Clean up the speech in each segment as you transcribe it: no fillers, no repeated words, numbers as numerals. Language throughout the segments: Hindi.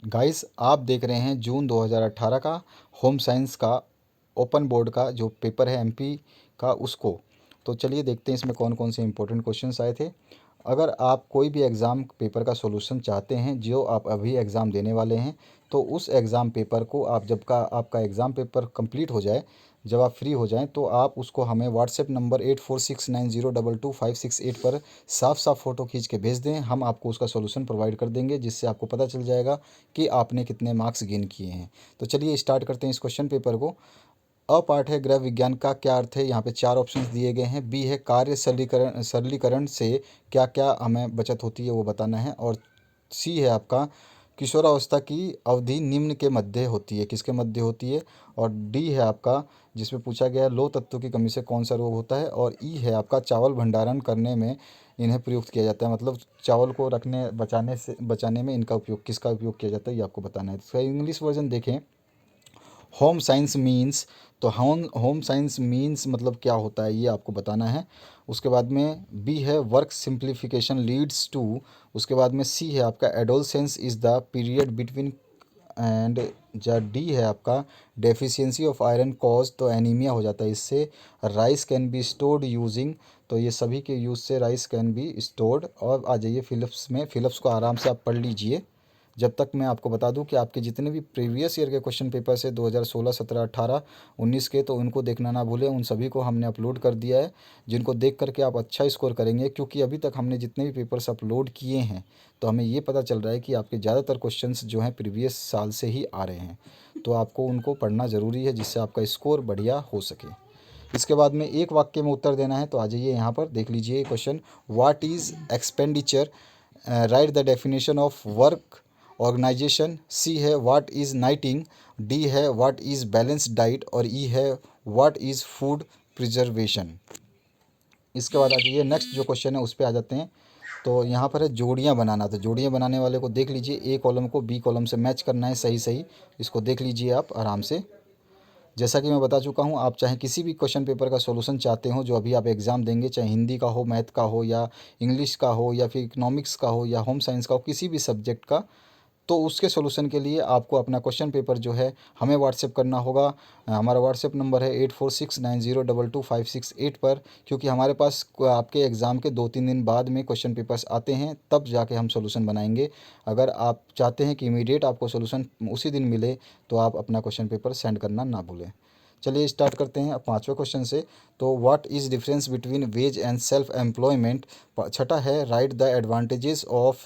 गाइस, आप देख रहे हैं जून 2018 का होम साइंस का ओपन बोर्ड का जो पेपर है एमपी का उसको। तो चलिए देखते हैं इसमें कौन कौन से इंपॉर्टेंट क्वेश्चंस आए थे। अगर आप कोई भी एग्ज़ाम पेपर का सॉल्यूशन चाहते हैं जो आप अभी एग्ज़ाम देने वाले हैं, तो उस एग्ज़ाम पेपर को आप जब का आपका एग्ज़ाम पेपर कंप्लीट हो जाए, जब आप फ्री हो जाएं, तो आप उसको हमें व्हाट्सएप नंबर 8469022568 पर साफ साफ फ़ोटो खींच के भेज दें। हम आपको उसका सॉल्यूशन प्रोवाइड कर देंगे, जिससे आपको पता चल जाएगा कि आपने कितने मार्क्स गेन किए हैं। तो चलिए स्टार्ट करते हैं इस क्वेश्चन पेपर को। अ पार्ट है गृह विज्ञान का क्या अर्थ है। यहाँ पे चार ऑप्शंस दिए गए हैं। बी है कार्य सरलीकरण सरलीकरण से क्या क्या हमें बचत होती है वो बताना है। और सी है आपका किशोरावस्था की अवधि निम्न के मध्य होती है, किसके मध्य होती है। और डी है आपका जिसमें पूछा गया है लौह तत्व की कमी से कौन सा रोग होता है। और ई है आपका चावल भंडारण करने में इन्हें प्रयुक्त किया जाता है, मतलब चावल को रखने बचाने में इनका उपयोग किसका उपयोग किया जाता है ये आपको बताना है। तो इंग्लिश वर्जन देखें। होम साइंस मीन्स, तो होम साइंस मीन्स मतलब क्या होता है ये आपको बताना है। उसके बाद में बी है वर्क सिंप्लीफिकेशन लीड्स टू। उसके बाद में सी है आपका adolescence is the period between. And जो डी है आपका डेफिशिएंसी ऑफ आयरन कॉज, तो एनीमिया हो जाता है इससे। Rice can be stored using, तो ये सभी के यूज़ से राइस कैन बी स्टोर्ड। और आ जाइए फिलिप्स में, फिलिप्स को आराम से आप पढ़ लीजिए। जब तक मैं आपको बता दूं कि आपके जितने भी प्रीवियस ईयर के क्वेश्चन पेपर से 2016, 17, 18, 19 के, तो उनको देखना ना भूलें। उन सभी को हमने अपलोड कर दिया है, जिनको देख करके आप अच्छा स्कोर करेंगे। क्योंकि अभी तक हमने जितने भी पेपर्स अपलोड किए हैं, तो हमें ये पता चल रहा है कि आपके ज़्यादातर क्वेश्चंस जो हैं प्रीवियस साल से ही आ रहे हैं। तो आपको उनको पढ़ना ज़रूरी है, जिससे आपका स्कोर बढ़िया हो सके। इसके बाद में एक वाक्य में उत्तर देना है। तो आ जाइए यहाँ पर देख लीजिए question. What is expenditure, write the definition of work organisation. C है व्हाट इज़ नाइटिंग। डी है व्हाट इज़ बैलेंस डाइट। और ई है व्हाट इज़ फूड प्रिजर्वेशन। इसके बाद आ जाइए नेक्स्ट जो क्वेश्चन है उस पर आ जाते हैं। तो यहाँ पर है जोड़ियाँ बनाना। तो जोड़ियाँ बनाने वाले को देख लीजिए, ए कॉलम को बी कॉलम से मैच करना है सही सही। इसको देख लीजिए आप आराम से। जैसा कि मैं बता चुका हूँ, आप चाहे किसी भी क्वेश्चन पेपर का सॉल्यूशन चाहते हो जो अभी आप एग्ज़ाम देंगे, चाहे हिंदी का हो, मैथ का हो, या इंग्लिश का हो, या फिर इकोनॉमिक्स का हो, या होम साइंस का हो, किसी भी सब्जेक्ट का, तो उसके सॉल्यूशन के लिए आपको अपना क्वेश्चन पेपर जो है हमें व्हाट्सएप करना होगा। हमारा व्हाट्सएप नंबर है 8469022568 पर। क्योंकि हमारे पास आपके एग्ज़ाम के 2-3 दिन बाद में क्वेश्चन पेपर्स आते हैं, तब जाके हम सॉल्यूशन बनाएंगे। अगर आप चाहते हैं कि इमीडिएट आपको सॉल्यूशन उसी दिन मिले, तो आप अपना क्वेश्चन पेपर सेंड करना ना भूलें। चलिए स्टार्ट करते हैं अब पाँचवें क्वेश्चन से। तो what is difference between wage and self employment. छठा है write the advantages of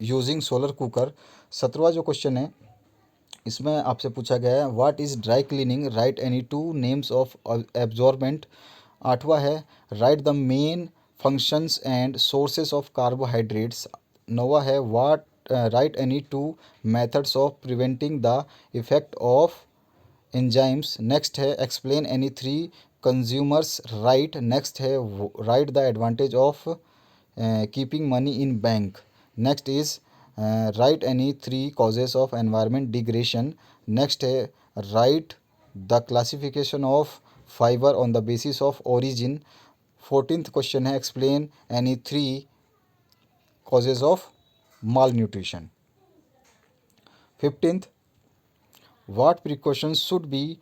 using solar cooker. 17वां जो क्वेश्चन है इसमें आपसे पूछा गया है what is dry cleaning, write any two names of absorbent. 8वां है write the main functions and sources of carbohydrates. 9वां है what write any two methods of preventing the effect of enzymes. Next है explain any three consumers right. Next है write the advantage of keeping money in bank. Next is write any three causes of environment degradation. Next है write the classification of fibre on the basis of origin. 14th question है explain any three causes of malnutrition. 15th what precautions should be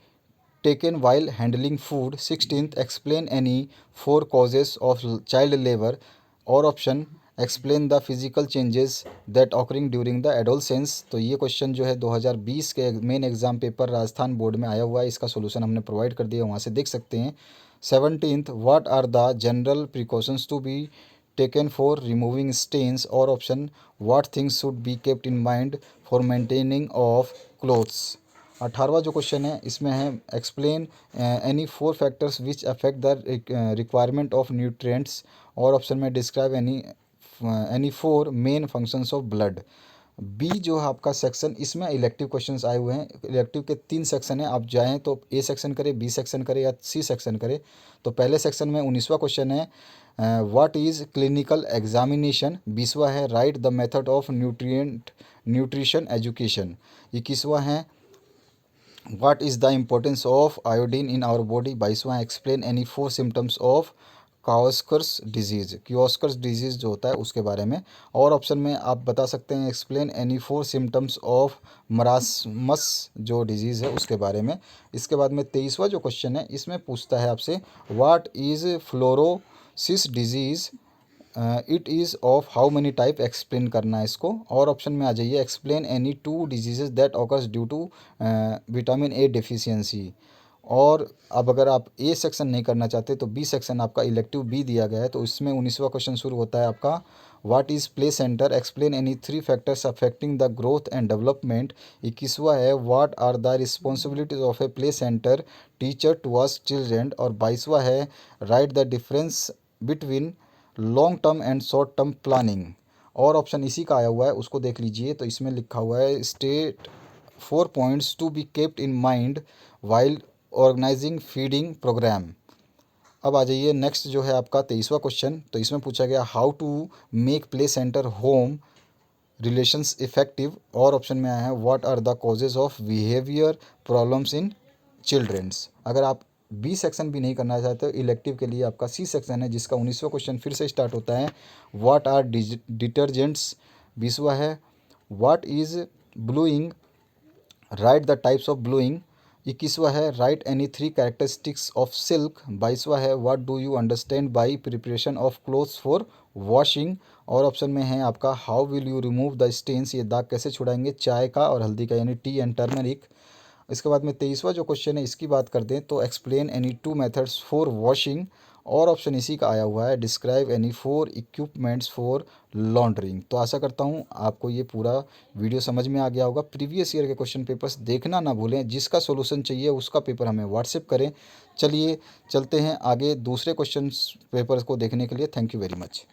taken while handling food. 16th explain any four causes of child labor. और option explain the physical changes that occurring during the adolescence. तो ये क्वेश्चन जो है 2020 के main exam paper Rajasthan board में आया हुआ है। इसका सोल्यूशन हमने प्रोवाइड कर दिया, वहाँ से देख सकते हैं। 17th what are the general precautions to be taken for removing stains. और option what things should be kept in mind for maintaining of clothes. 18वां जो क्वेश्चन है इसमें है explain any four factors which affect the requirement of nutrients. और ऑप्शन में describe any four main functions of blood. B जो है आपका सेक्शन, इसमें इलेक्टिव क्वेश्चंस आए हुए हैं। इलेक्टिव के 3 सेक्शन हैं, आप चाहें तो ए सेक्शन करें, बी सेक्शन करें, या सी सेक्शन करें। तो पहले सेक्शन में 19वां क्वेश्चन है व्हाट इज़ क्लिनिकल एग्जामिनेशन। 20वां है write the method of nutrition education. 21वां है what is the importance of iodine in our body. 22वां explain any four symptoms of kwashiorkor's disease जो होता है उसके बारे में। और ऑप्शन में आप बता सकते हैं explain any 4 symptoms of marasmus जो डिजीज़ है उसके बारे में। इसके बाद में 23वां जो क्वेश्चन है इसमें पूछता है आपसे what is fluorosis disease, it is of how many type, explain करना है इसको। और ऑप्शन में आ जाइए explain any 2 diseases that occurs due to vitamin A deficiency. और अब अगर आप ए सेक्शन नहीं करना चाहते तो बी सेक्शन आपका इलेक्टिव बी दिया गया है। तो इसमें 19वां क्वेश्चन शुरू होता है आपका what is play centre, explain any 3 factors affecting the growth and development. 21वां है what are the responsibilities of a play centre teacher towards children. और 22वां है write the difference between long term and short term planning. और ऑप्शन इसी का आया हुआ है उसको देख लीजिए। तो इसमें लिखा हुआ है state 4 points to be kept in mind while organising feeding programme. अब आ जाइए नेक्स्ट जो है आपका 23वां क्वेश्चन। तो इसमें पूछा गया how to make play centre home relations effective. और ऑप्शन में आया है what are the causes of behaviour problems in childrens. अगर आप बी सेक्शन भी नहीं करना चाहते हो इलेक्टिव के लिए आपका सी सेक्शन है जिसका 19वां क्वेश्चन फिर से स्टार्ट होता है व्हाट आर डिटर्जेंट्स। 20वां है what is blueing, write the types of blueing. 21वां है write any 3 characteristics of silk. 22वां है what do you understand by preparation of clothes for washing. और ऑप्शन में है आपका how will you remove the stains, ये दाग कैसे छुड़ाएंगे चाय का और हल्दी का यानी टी एंड टर्मरिक। इसके बाद में 23वां जो क्वेश्चन है इसकी बात कर दें तो explain any 2 methods for washing. और ऑप्शन इसी का आया हुआ है describe any 4 equipments for laundering. तो आशा करता हूँ आपको ये पूरा वीडियो समझ में आ गया होगा। प्रीवियस ईयर के क्वेश्चन पेपर्स देखना ना भूलें, जिसका सॉल्यूशन चाहिए उसका पेपर हमें व्हाट्सएप करें। चलिए चलते हैं आगे दूसरे क्वेश्चन पेपर्स को देखने के लिए। Thank you very much.